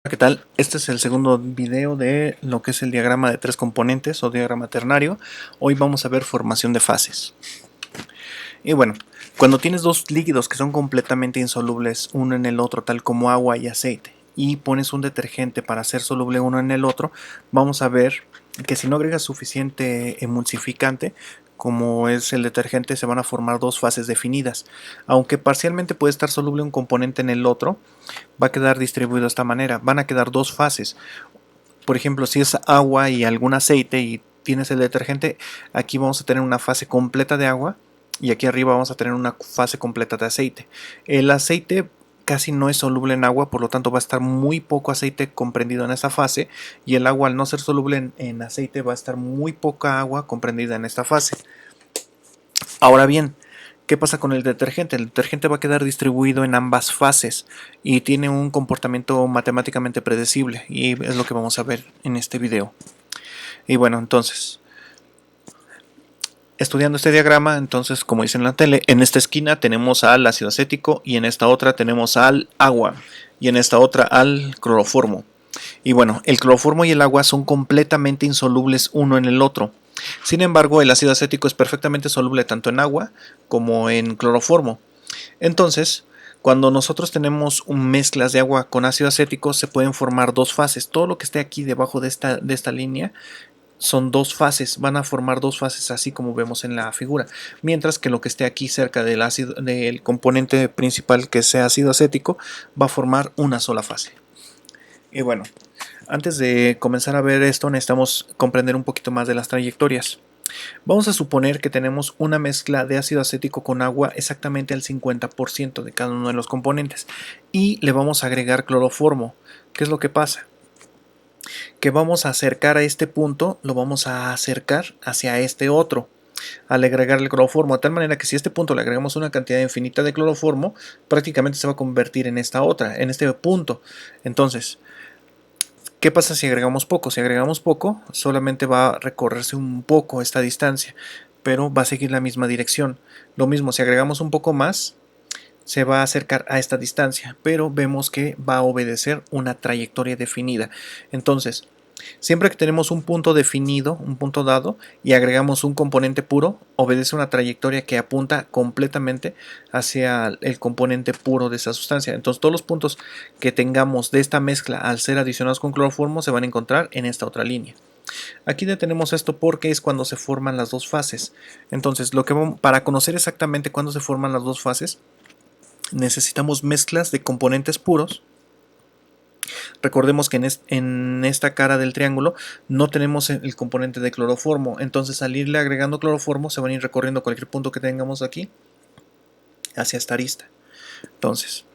¿Qué tal? Este es el segundo video de lo que es el diagrama de tres componentes o diagrama ternario. Hoy vamos a ver formación de fases. Y bueno, cuando tienes dos líquidos que son completamente insolubles uno en el otro, tal como agua y aceite, y pones un detergente para hacer soluble uno en el otro, vamos a ver que si no agregas suficiente emulsificante, como es el detergente, se van a formar dos fases definidas. Aunque parcialmente puede estar soluble un componente en el otro, va a quedar distribuido de esta manera. Van a quedar dos fases. Por ejemplo, si es agua y algún aceite y tienes el detergente, aquí vamos a tener una fase completa de agua y aquí arriba vamos a tener una fase completa de aceite. El aceite casi no es soluble en agua, por lo tanto va a estar muy poco aceite comprendido en esta fase, y el agua, al no ser soluble en aceite, va a estar muy poca agua comprendida en esta fase. Ahora bien, ¿qué pasa con el detergente? El detergente va a quedar distribuido en ambas fases y tiene un comportamiento matemáticamente predecible, y es lo que vamos a ver en este video. Y bueno, entonces, estudiando este diagrama, entonces, como dice en la tele, en esta esquina tenemos al ácido acético y en esta otra tenemos al agua y en esta otra al cloroformo. Y bueno, el cloroformo y el agua son completamente insolubles uno en el otro. Sin embargo, el ácido acético es perfectamente soluble tanto en agua como en cloroformo. Entonces, cuando nosotros tenemos mezclas de agua con ácido acético, se pueden formar dos fases. Todo lo que esté aquí debajo de esta línea son dos fases, van a formar dos fases así como vemos en la figura, mientras que lo que esté aquí cerca del ácido, del componente principal, que sea ácido acético, va a formar una sola fase. Y bueno, antes de comenzar a ver esto, necesitamos comprender un poquito más de las trayectorias. Vamos a suponer que tenemos una mezcla de ácido acético con agua exactamente al 50% de cada uno de los componentes y le vamos a agregar cloroformo. ¿Qué es lo que pasa? Que vamos a acercar a este punto, lo vamos a acercar hacia este otro al agregarle cloroformo, de tal manera que si a este punto le agregamos una cantidad infinita de cloroformo, prácticamente se va a convertir en esta otra, en este punto. Entonces, ¿qué pasa si agregamos poco? Si agregamos poco, solamente va a recorrerse un poco esta distancia, pero va a seguir la misma dirección. Lo mismo, si agregamos un poco más, se va a acercar a esta distancia, pero vemos que va a obedecer una trayectoria definida. Entonces, siempre que tenemos un punto definido, un punto dado, y agregamos un componente puro, obedece una trayectoria que apunta completamente hacia el componente puro de esa sustancia. Entonces, todos los puntos que tengamos de esta mezcla al ser adicionados con cloroformo se van a encontrar en esta otra línea. Aquí detenemos esto porque es cuando se forman las dos fases. Entonces, para conocer exactamente cuándo se forman las dos fases, necesitamos mezclas de componentes puros. Recordemos que en esta cara del triángulo no tenemos el componente de cloroformo, entonces al irle agregando cloroformo se van a ir recorriendo cualquier punto que tengamos aquí hacia esta arista. Entonces,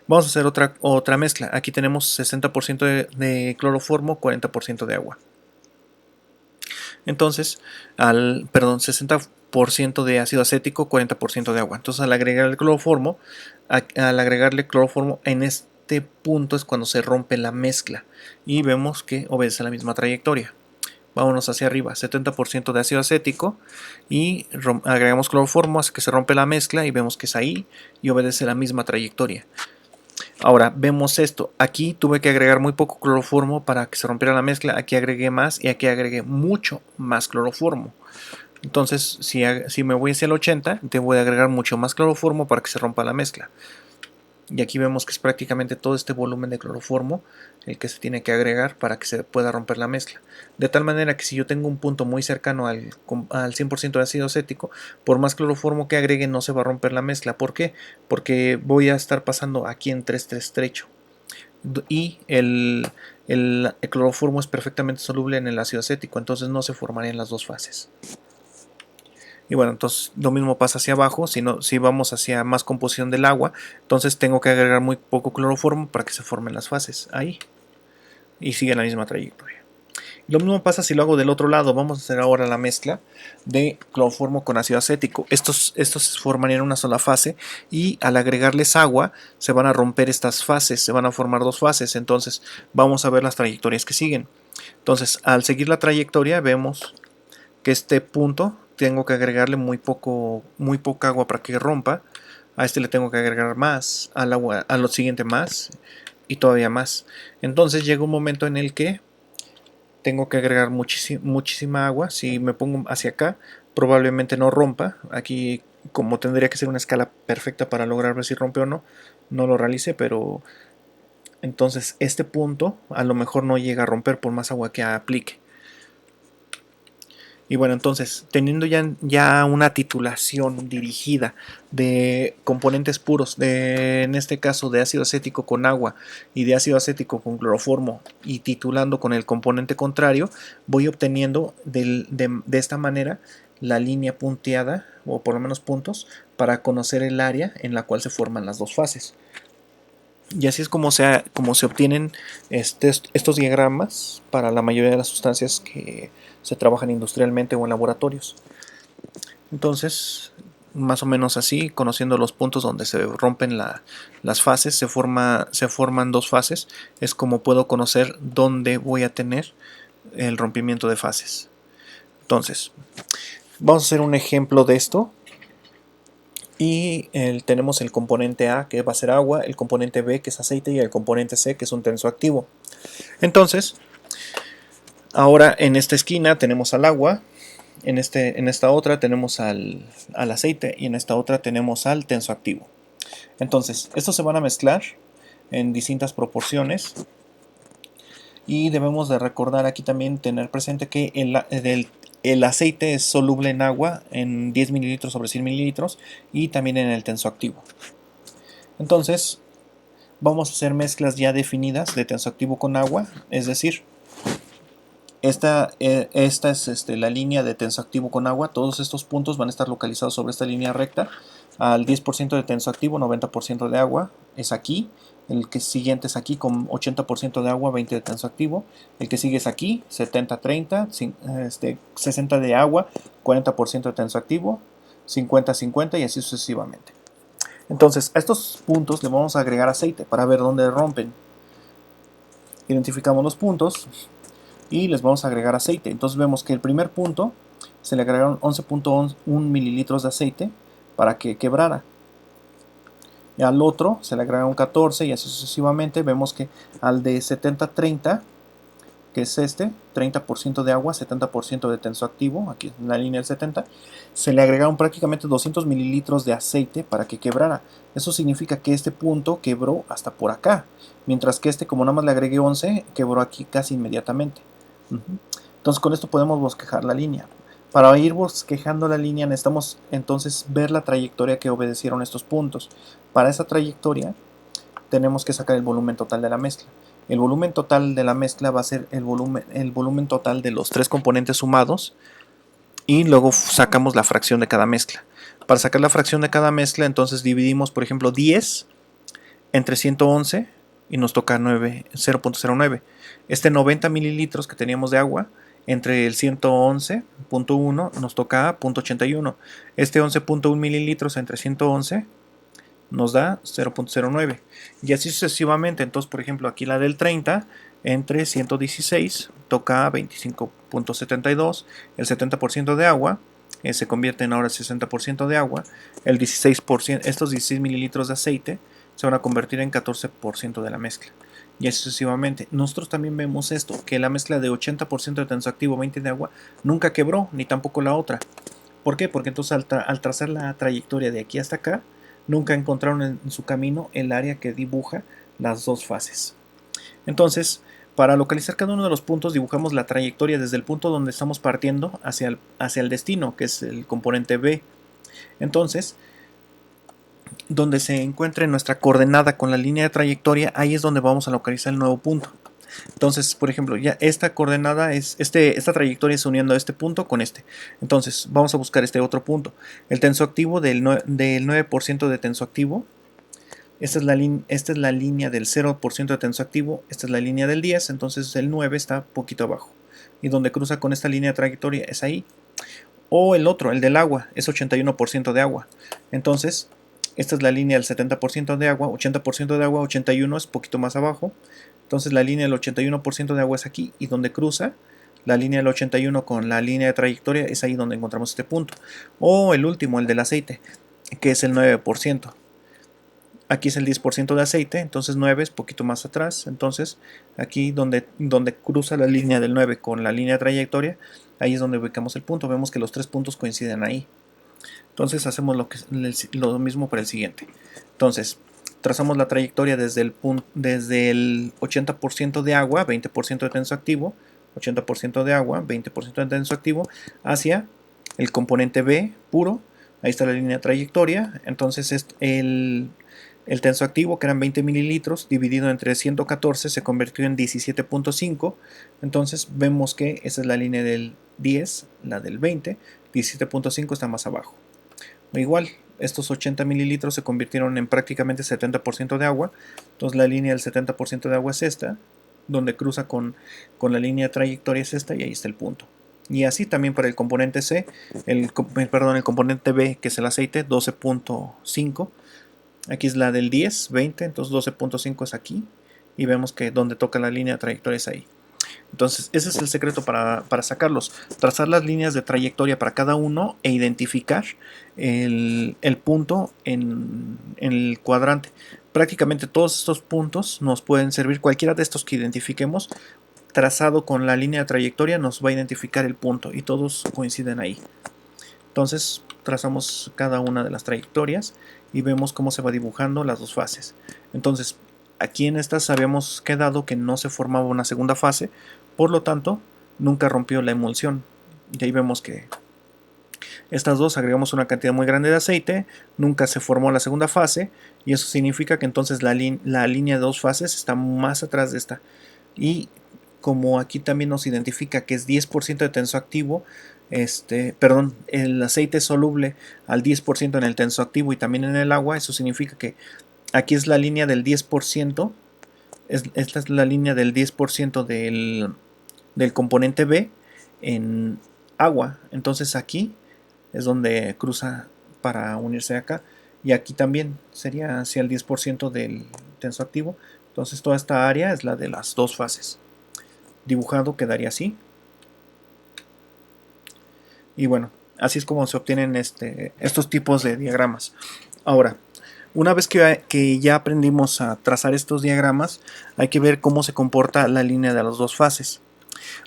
vamos a hacer otra mezcla. Aquí tenemos 60% de cloroformo, 40% de agua. Entonces, 60% de ácido acético, 40% de agua. Entonces, al agregarle cloroformo en este punto es cuando se rompe la mezcla y vemos que obedece la misma trayectoria. Vámonos hacia arriba, 70% de ácido acético y agregamos cloroformo, hace que se rompe la mezcla y vemos que es ahí y obedece la misma trayectoria. Ahora vemos esto, aquí tuve que agregar muy poco cloroformo para que se rompiera la mezcla, aquí agregué más y aquí agregué mucho más cloroformo. Entonces, si me voy hacia el 80, debo de agregar mucho más cloroformo para que se rompa la mezcla. Y aquí vemos que es prácticamente todo este volumen de cloroformo el que se tiene que agregar para que se pueda romper la mezcla. De tal manera que si yo tengo un punto muy cercano al 100% de ácido acético, por más cloroformo que agregue no se va a romper la mezcla. ¿Por qué? Porque voy a estar pasando aquí entre este estrecho. Y el cloroformo es perfectamente soluble en el ácido acético, entonces no se formarían las dos fases. Y bueno, entonces lo mismo pasa hacia abajo, si vamos hacia más composición del agua, entonces tengo que agregar muy poco cloroformo para que se formen las fases ahí. Y sigue la misma trayectoria. Lo mismo pasa si lo hago del otro lado. Vamos a hacer ahora la mezcla de cloroformo con ácido acético. Estos se formarían en una sola fase y al agregarles agua se van a romper estas fases, se van a formar dos fases. Entonces vamos a ver las trayectorias que siguen. Entonces, al seguir la trayectoria vemos que este punto tengo que agregarle muy poca agua para que rompa. A este le tengo que agregar más, al agua, a lo siguiente más, y todavía más. Entonces llega un momento en el que tengo que agregar muchísima agua. Si me pongo hacia acá, probablemente no rompa. Aquí, como tendría que ser una escala perfecta para lograr ver si rompe o no, no lo realice, pero entonces este punto a lo mejor no llega a romper por más agua que aplique. Y bueno, entonces, teniendo ya una titulación dirigida de componentes puros, en este caso de ácido acético con agua y de ácido acético con cloroformo, y titulando con el componente contrario, voy obteniendo de esta manera la línea punteada, o por lo menos puntos, para conocer el área en la cual se forman las dos fases. Y así es como se obtienen estos diagramas para la mayoría de las sustancias que se trabajan industrialmente o en laboratorios. Entonces, más o menos así, conociendo los puntos donde se rompen las fases, se forman dos fases, es como puedo conocer dónde voy a tener el rompimiento de fases. Entonces, vamos a hacer un ejemplo de esto. Y tenemos el componente A, que va a ser agua, el componente B, que es aceite, y el componente C, que es un tensoactivo. Entonces, ahora en esta esquina tenemos al agua, en esta otra tenemos al aceite, y en esta otra tenemos al tensoactivo. Entonces, estos se van a mezclar en distintas proporciones, y debemos de recordar aquí también tener presente que el aceite es soluble en agua en 10 mililitros sobre 100 mililitros, y también en el tensoactivo. Entonces, vamos a hacer mezclas ya definidas de tensoactivo con agua, es decir, esta es la línea de tensoactivo con agua. Todos estos puntos van a estar localizados sobre esta línea recta. Al 10% de tensoactivo, 90% de agua es aquí. El que siguiente es aquí con 80% de agua, 20% de tensoactivo. El que sigue es aquí, 70-30, 60% de agua, 40% de tensoactivo, 50-50 y así sucesivamente. Entonces, a estos puntos le vamos a agregar aceite para ver dónde rompen. Identificamos los puntos y les vamos a agregar aceite. Entonces vemos que el primer punto se le agregaron 11.1 mililitros de aceite para que quebrara. Y al otro se le agregaron 14 y así sucesivamente. Vemos que al de 70-30, que es 30% de agua, 70% de tensoactivo, aquí en la línea del 70, se le agregaron prácticamente 200 mililitros de aceite para que quebrara. Eso significa que este punto quebró hasta por acá, mientras que como nada más le agregué 11, quebró aquí casi inmediatamente. Entonces con esto podemos bosquejar la línea. Para ir bosquejando la línea necesitamos entonces ver la trayectoria que obedecieron estos puntos. Para esa trayectoria tenemos que sacar el volumen total de la mezcla. El volumen total de la mezcla va a ser el volumen total de los tres componentes sumados, y luego sacamos la fracción de cada mezcla. Para sacar la fracción de cada mezcla, entonces dividimos, por ejemplo, 10 entre 111 y nos toca 0.09. 90 mililitros que teníamos de agua entre el 111.1 nos toca 0.81. 11.1 mililitros entre 111 nos da 0.09 y así sucesivamente. Entonces, por ejemplo, aquí la del 30 entre 116 toca 25.72, el 70% de agua se convierte en ahora 60% de agua, el 16%, estos 16 mililitros de aceite se van a convertir en 14% de la mezcla, y así sucesivamente. Nosotros también vemos esto, que la mezcla de 80% de tensoactivo, 20 de agua, nunca quebró, ni tampoco la otra. ¿Por qué? Porque entonces al trazar la trayectoria de aquí hasta acá, nunca encontraron en su camino el área que dibuja las dos fases. Entonces, para localizar cada uno de los puntos, dibujamos la trayectoria desde el punto donde estamos partiendo hacia el destino, que es el componente B. Entonces, donde se encuentre nuestra coordenada con la línea de trayectoria, ahí es donde vamos a localizar el nuevo punto. Entonces, por ejemplo, ya esta coordenada es esta trayectoria es uniendo este punto con este. Entonces, vamos a buscar este otro punto. El tensoactivo del 9% de tensoactivo. Esta es la línea del 0% de tensoactivo. Esta es la línea del 10. Entonces, el 9 está poquito abajo. Y donde cruza con esta línea de trayectoria es ahí. O el otro, el del agua, es 81% de agua. Entonces, esta es la línea del 70% de agua, 80% de agua, 81 es poquito más abajo. Entonces la línea del 81% de agua es aquí, y donde cruza la línea del 81 con la línea de trayectoria es ahí donde encontramos este punto. O el último, el del aceite, que es el 9%. aquí es el 10% de aceite, entonces 9 es poquito más atrás. Entonces aquí donde cruza la línea del 9 con la línea de trayectoria, ahí es donde ubicamos el punto. Vemos que los tres puntos coinciden ahí. Entonces hacemos lo mismo para el siguiente. Entonces trazamos la trayectoria desde el 80% de agua, 20% de tenso activo, 80% de agua, 20% de tenso activo, hacia el componente B puro. Ahí está la línea de trayectoria. Entonces el tenso activo, que eran 20 mililitros, dividido entre 114, se convirtió en 17.5. Entonces vemos que esa es la línea del 10, la del 20. 17.5 está más abajo. Igual, estos 80 mililitros se convirtieron en prácticamente 70% de agua. Entonces la línea del 70% de agua es esta, donde cruza con la línea de trayectoria es esta, y ahí está el punto. Y así también para el componente C, el componente B, que es el aceite, 12.5. Aquí es la del 10, 20, entonces 12.5 es aquí. Y vemos que donde toca la línea de trayectoria es ahí. Entonces ese es el secreto para sacarlos. Trazar las líneas de trayectoria para cada uno e identificar el punto en el cuadrante. Prácticamente todos estos puntos nos pueden servir. Cualquiera de estos que identifiquemos trazado con la línea de trayectoria nos va a identificar el punto, y todos coinciden ahí. Entonces trazamos cada una de las trayectorias y vemos cómo se va dibujando las dos fases. Entonces aquí en estas habíamos quedado que no se formaba una segunda fase, por lo tanto nunca rompió la emulsión. Y ahí vemos que estas dos agregamos una cantidad muy grande de aceite, nunca se formó la segunda fase, y eso significa que entonces la línea de dos fases está más atrás de esta. Y como aquí también nos identifica que es 10% de tensoactivo, el aceite es soluble al 10% en el tensoactivo y también en el agua. Eso significa que aquí es la línea del 10%, esta es la línea del 10% del componente B en agua. Entonces aquí es donde cruza para unirse acá, y aquí también sería hacia el 10% del tensoactivo. Entonces toda esta área es la de las dos fases. Dibujado quedaría así. Y bueno, así es como se obtienen estos tipos de diagramas. Ahora, una vez que ya aprendimos a trazar estos diagramas, hay que ver cómo se comporta la línea de las dos fases.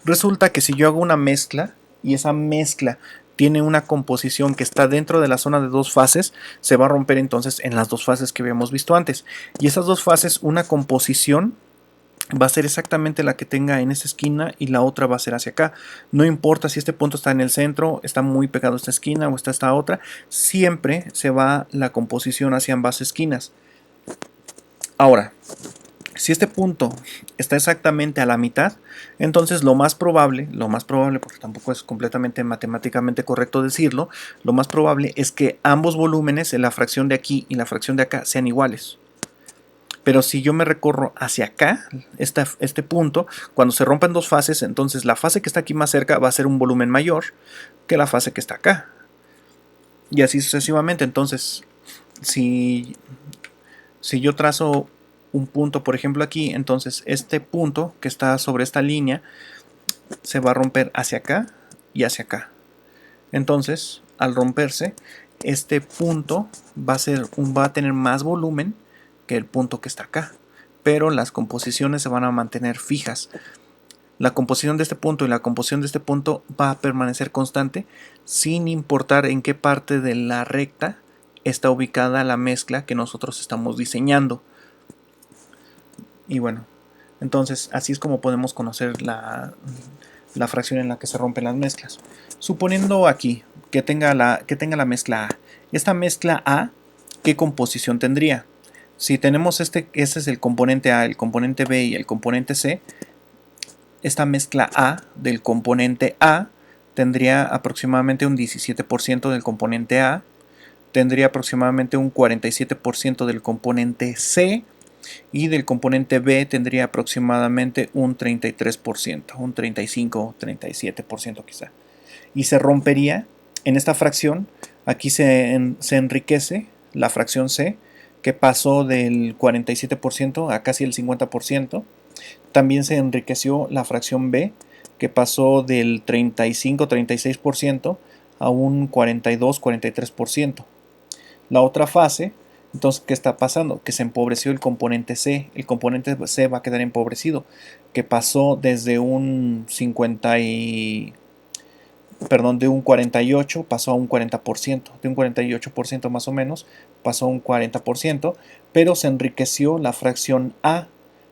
Resulta que si yo hago una mezcla y esa mezcla tiene una composición que está dentro de la zona de dos fases, se va a romper entonces en las dos fases que habíamos visto antes. Y esas dos fases, una composición va a ser exactamente la que tenga en esta esquina y la otra va a ser hacia acá. No importa si este punto está en el centro, está muy pegado a esta esquina o está esta otra, siempre se va la composición hacia ambas esquinas. Ahora, si este punto está exactamente a la mitad, entonces lo más probable, porque tampoco es completamente matemáticamente correcto decirlo, lo más probable es que ambos volúmenes, la fracción de aquí y la fracción de acá, sean iguales. Pero si yo me recorro hacia acá, este punto, cuando se rompen dos fases, entonces la fase que está aquí más cerca va a ser un volumen mayor que la fase que está acá. Y así sucesivamente. Entonces, si yo trazo un punto, por ejemplo aquí, entonces este punto que está sobre esta línea se va a romper hacia acá y hacia acá. Entonces, al romperse, este punto va a tener más volumen que el punto que está acá, pero las composiciones se van a mantener fijas. La composición de este punto y la composición de este punto va a permanecer constante sin importar en qué parte de la recta está ubicada la mezcla que nosotros estamos diseñando. Y bueno, entonces así es como podemos conocer la fracción en la que se rompen las mezclas. Suponiendo aquí que tenga la mezcla A. Esta mezcla A, ¿qué composición tendría? Si tenemos este es el componente A, el componente B y el componente C, esta mezcla A del componente A tendría aproximadamente un 17% del componente A, tendría aproximadamente un 47% del componente C, y del componente B tendría aproximadamente un 33%, un 35, 37% quizá. Y se rompería en esta fracción. Aquí se enriquece la fracción C, que pasó del 47% a casi el 50%. También se enriqueció la fracción B, que pasó del 35-36% a un 42-43%. La otra fase Entonces, ¿qué está pasando? Que se empobreció el componente C. El componente C va a quedar empobrecido, que pasó desde un 50 y... Perdón, de un 48 pasó a un 40%, de un 48% más o menos, pasó a un 40%, pero se enriqueció la fracción A.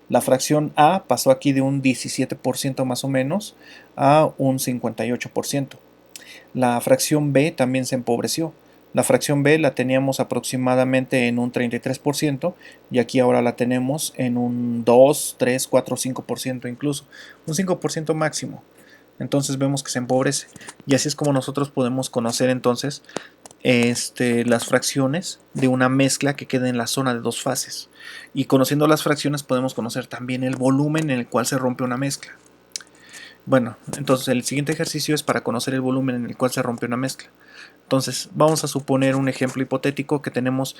La fracción A pasó aquí de un 17% más o menos a un 58%. La fracción B también se empobreció. La fracción B la teníamos aproximadamente en un 33% y aquí ahora la tenemos en un 2, 3, 4, 5% incluso, un 5% máximo. Entonces vemos que se empobrece y así es como nosotros podemos conocer entonces las fracciones de una mezcla que quede en la zona de dos fases. Y conociendo las fracciones podemos conocer también el volumen en el cual se rompe una mezcla. Bueno, entonces el siguiente ejercicio es para conocer el volumen en el cual se rompe una mezcla. Entonces vamos a suponer un ejemplo hipotético que tenemos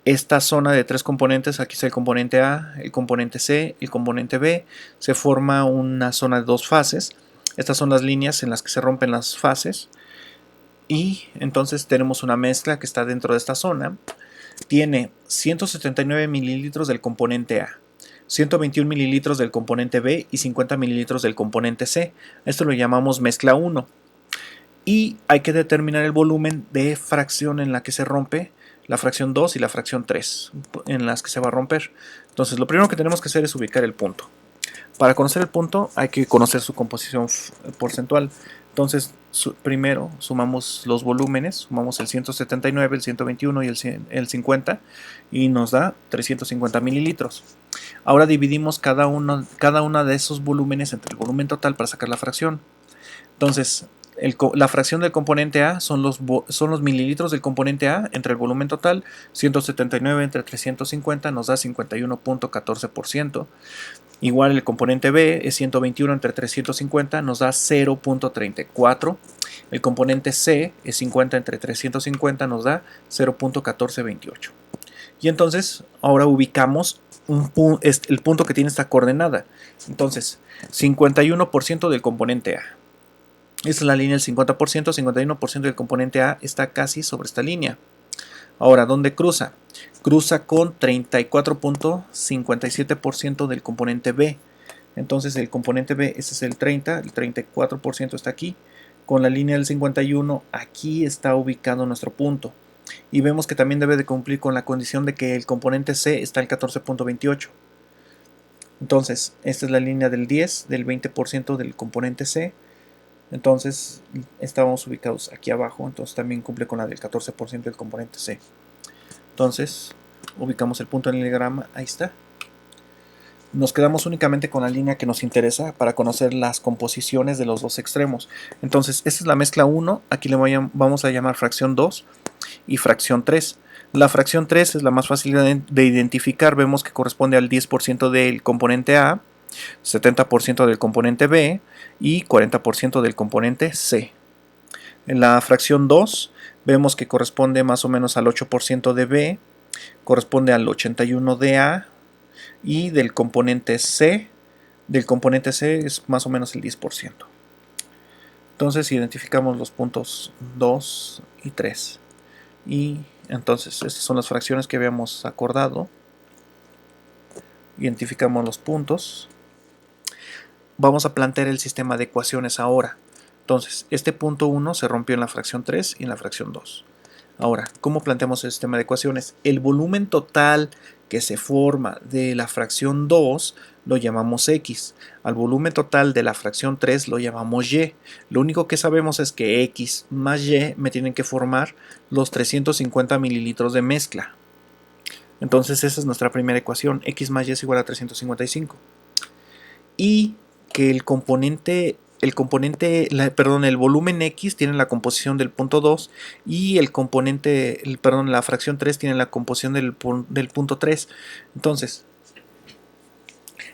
esta zona de tres componentes. Aquí está el componente A, el componente C, el componente B. Se forma una zona de dos fases. Estas son las líneas en las que se rompen las fases. Y entonces tenemos una mezcla que está dentro de esta zona. Tiene 179 mililitros del componente A, 121 mililitros del componente B y 50 mililitros del componente C. Esto lo llamamos mezcla 1. Y hay que determinar el volumen de fracción en la que se rompe, la fracción 2 y la fracción 3, en las que se va a romper. Entonces lo primero que tenemos que hacer es ubicar el punto. Para conocer el punto hay que conocer su composición porcentual. Entonces primero sumamos los volúmenes, sumamos el 179, el 121 y el 50 y nos da 350 mililitros. Ahora dividimos cada una de esos volúmenes entre el volumen total para sacar la fracción. Entonces la fracción del componente A son los mililitros del componente A entre el volumen total. 179 entre 350 nos da 51.14%. Igual el componente B es 121 entre 350, nos da 0.34. El componente C es 50 entre 350, nos da 0.1428. Y entonces ahora ubicamos el punto que tiene esta coordenada. Entonces, 51% del componente A. Esta es la línea del 50%, 51% del componente A está casi sobre esta línea. Ahora, ¿dónde cruza? Cruza con 34.57% del componente B. Entonces el componente B, este es el 30, el 34% está aquí. Con la línea del 51, aquí está ubicado nuestro punto. Y vemos que también debe de cumplir con la condición de que el componente C está al 14.28. Entonces, esta es la línea del 10, del 20% del componente C. Entonces, estábamos ubicados aquí abajo. Entonces, también cumple con la del 14% del componente C. Entonces, ubicamos el punto en el diagrama. Ahí está. Nos quedamos únicamente con la línea que nos interesa para conocer las composiciones de los dos extremos. Entonces, esta es la mezcla 1. Aquí le vamos a llamar fracción 2 y fracción 3. La fracción 3 es la más fácil de identificar. Vemos que corresponde al 10% del componente A, 70% del componente B y 40% del componente C. En la fracción 2 vemos que corresponde más o menos al 8% de B, corresponde al 81% de A y del componente C es más o menos el 10%. Entonces identificamos los puntos 2 y 3. Y entonces estas son las fracciones que habíamos acordado. Identificamos los puntos. Vamos a plantear el sistema de ecuaciones ahora. Entonces, este punto 1 se rompió en la fracción 3 y en la fracción 2. Ahora, ¿cómo planteamos el sistema de ecuaciones? El volumen total que se forma de la fracción 2 lo llamamos X. Al volumen total de la fracción 3 lo llamamos Y. Lo único que sabemos es que X más Y me tienen que formar los 350 mililitros de mezcla. Entonces esa es nuestra primera ecuación. X más Y es igual a 355. Y que el volumen X tiene la composición del punto 2 y la fracción 3 tiene la composición del punto 3. Entonces,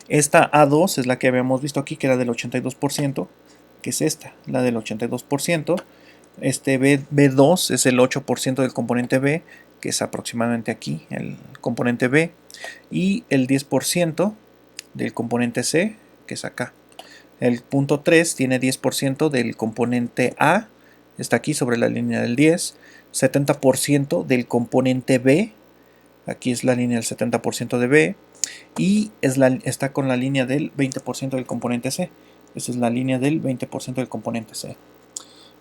esta A2 es la que habíamos visto aquí, que era del 82%, que es esta, la del 82%. Este B2 es el 8% del componente B, que es aproximadamente aquí, el componente B, y el 10% del componente C, que es acá. El punto 3 tiene 10% del componente A, está aquí sobre la línea del 10, 70% del componente B, Aquí es la línea del 70% de B. Y está con la línea del 20% del componente C. Esta es la línea del 20% del componente C.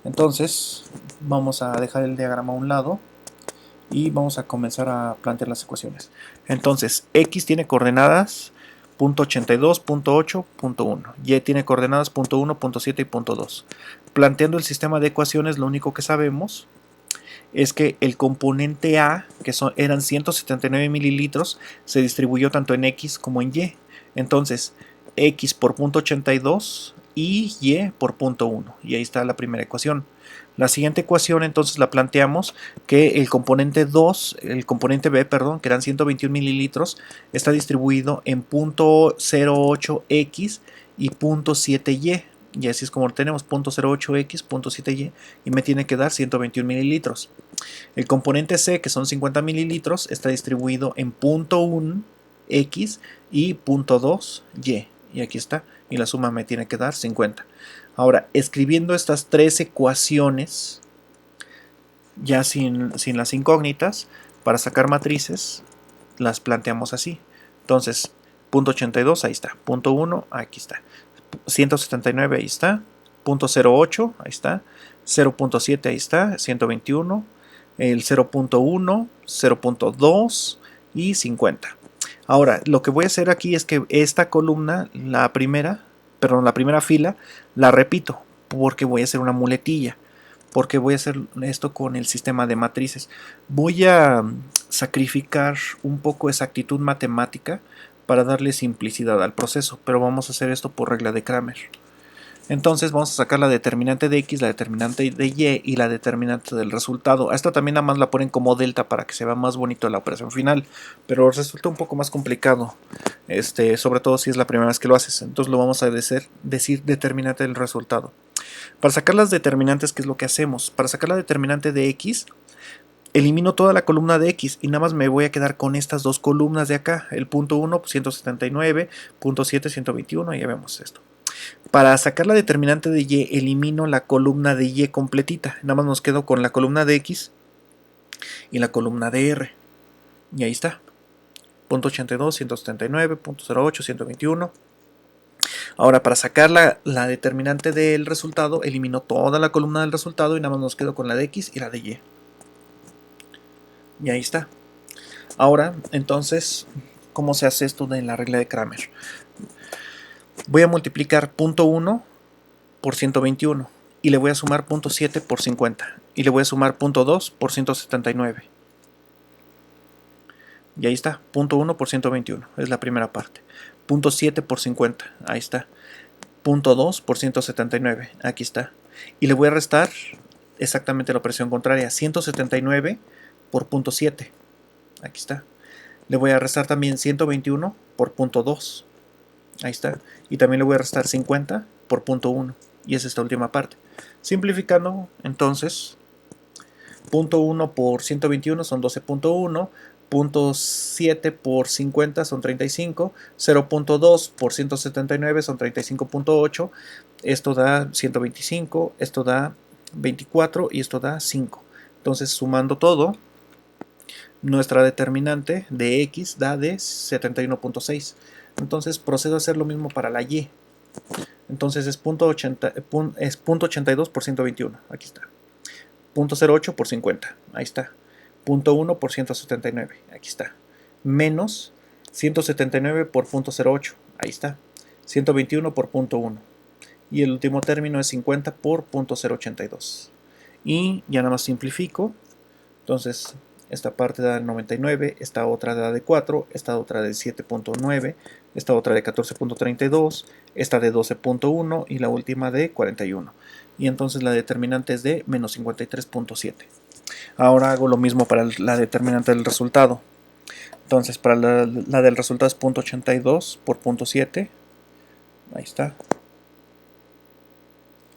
Entonces, vamos a dejar el diagrama a un lado y vamos a comenzar a plantear las ecuaciones. Entonces, X tiene coordenadas .82, .8, .1. Y tiene coordenadas .1, .7 y .2. Planteando el sistema de ecuaciones, lo único que sabemos es que el componente A, que eran 179 mililitros, se distribuyó tanto en X como en Y. Entonces, X por .82 y Y por .1. Y ahí está la primera ecuación. La siguiente ecuación entonces la planteamos que el componente B, perdón, que eran 121 mililitros, está distribuido en .08X y .7Y. Y así es como lo tenemos, .08X, .7Y, y me tiene que dar 121 mililitros. El componente C, que son 50 mililitros, está distribuido en .1X y .2Y. Y aquí está, y la suma me tiene que dar 50. Ahora, escribiendo estas tres ecuaciones, ya sin las incógnitas, para sacar matrices, las planteamos así. Entonces, .82, ahí está. .1, aquí está. 179, ahí está. .08, ahí está. 0.7, ahí está. 121. El 0.1, 0.2 y 50. Ahora, lo que voy a hacer aquí es que esta columna, la primera fila, la repito, porque voy a hacer una muletilla, porque voy a hacer esto con el sistema de matrices. Voy a sacrificar un poco de exactitud matemática para darle simplicidad al proceso, pero vamos a hacer esto por regla de Kramer. Entonces vamos a sacar la determinante de X, la determinante de Y y la determinante del resultado. A esta también nada más la ponen como delta para que se vea más bonito la operación final, pero resulta un poco más complicado, sobre todo si es la primera vez que lo haces. Entonces lo vamos a decir determinante del resultado. Para sacar las determinantes, ¿qué es lo que hacemos? Para sacar la determinante de X, elimino toda la columna de X y nada más me voy a quedar con estas dos columnas de acá. El punto 1, 179, punto 7, 121, y ya vemos esto. Para sacar la determinante de Y, elimino la columna de Y completita. Nada más nos quedo con la columna de X y la columna de R. Y ahí está. Punto 82, 179, punto 08, 121. Ahora, para sacar la determinante del resultado, elimino toda la columna del resultado y nada más nos quedo con la de X y la de Y. Y ahí está. Ahora, entonces, ¿cómo se hace esto en la regla de Kramer? Voy a multiplicar punto 1 por 121 y le voy a sumar punto 7 por 50 y le voy a sumar punto 2 por 179. Y ahí está, punto 1 por 121, es la primera parte. Punto 7 por 50, ahí está. Punto 2 por 179, aquí está. Y le voy a restar exactamente la operación contraria, 179 por punto 7, aquí está. Le voy a restar también 121 por punto 2, ahí está. Y también le voy a restar 50 por punto 1. Y es esta última parte. Simplificando, entonces, punto 1 por 121 son 12.1, punto 7 por 50 son 35, 0.2 por 179 son 35.8, esto da 125, esto da 24 y esto da 5. Entonces, sumando todo, nuestra determinante de X da de 71.6. Entonces, procedo a hacer lo mismo para la Y. Entonces es .82 por 121, aquí está. .08 por 50, ahí está. .1 por 179, aquí está. Menos 179 por .08, ahí está. 121 por .1. Y el último término es 50 por .082. Y ya nada más simplifico. Entonces, esta parte da 99, esta otra da de 4, esta otra de 7.9, esta otra de 14.32, esta de 12.1 y la última de 41. Y entonces la determinante es de menos 53.7. Ahora hago lo mismo para la determinante del resultado. Entonces para la del resultado es .82 por .7. Ahí está.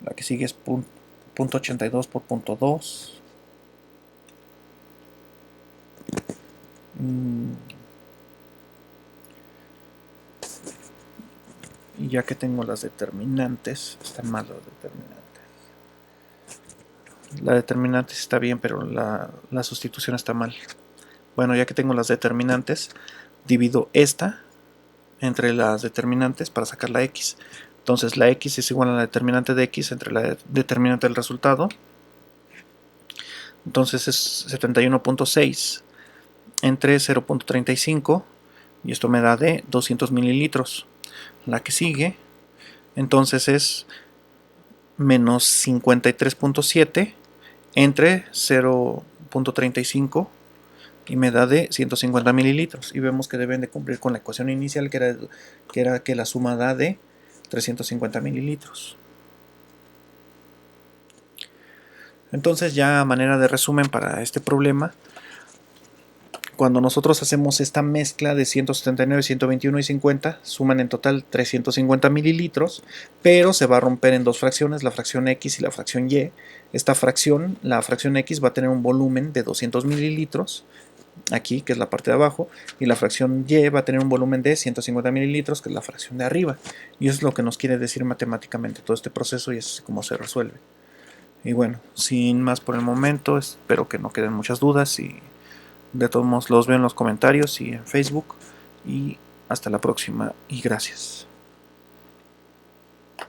La que sigue es .82 por .2. Y ya que tengo las determinantes, están mal las determinantes. La determinante está bien, pero la sustitución está mal. Bueno, ya que tengo las determinantes, divido esta entre las determinantes para sacar la x. Entonces la x es igual a la determinante de x entre la determinante del resultado. Entonces es 71.6 entre 0.35 y esto me da de 200 mililitros. La que sigue entonces es menos 53.7 entre 0.35 y me da de 150 mililitros, y vemos que deben de cumplir con la ecuación inicial que era que la suma da de 350 mililitros. Entonces, ya a manera de resumen para este problema, cuando nosotros hacemos esta mezcla de 179, 121 y 50, suman en total 350 mililitros, pero se va a romper en dos fracciones, la fracción X y la fracción Y. Esta fracción, la fracción X, va a tener un volumen de 200 mililitros, aquí, que es la parte de abajo, y la fracción Y va a tener un volumen de 150 mililitros, que es la fracción de arriba. Y eso es lo que nos quiere decir matemáticamente todo este proceso, y es cómo se resuelve. Y bueno, sin más por el momento, espero que no queden muchas dudas, y de todos modos los veo en los comentarios y en Facebook, y hasta la próxima y gracias.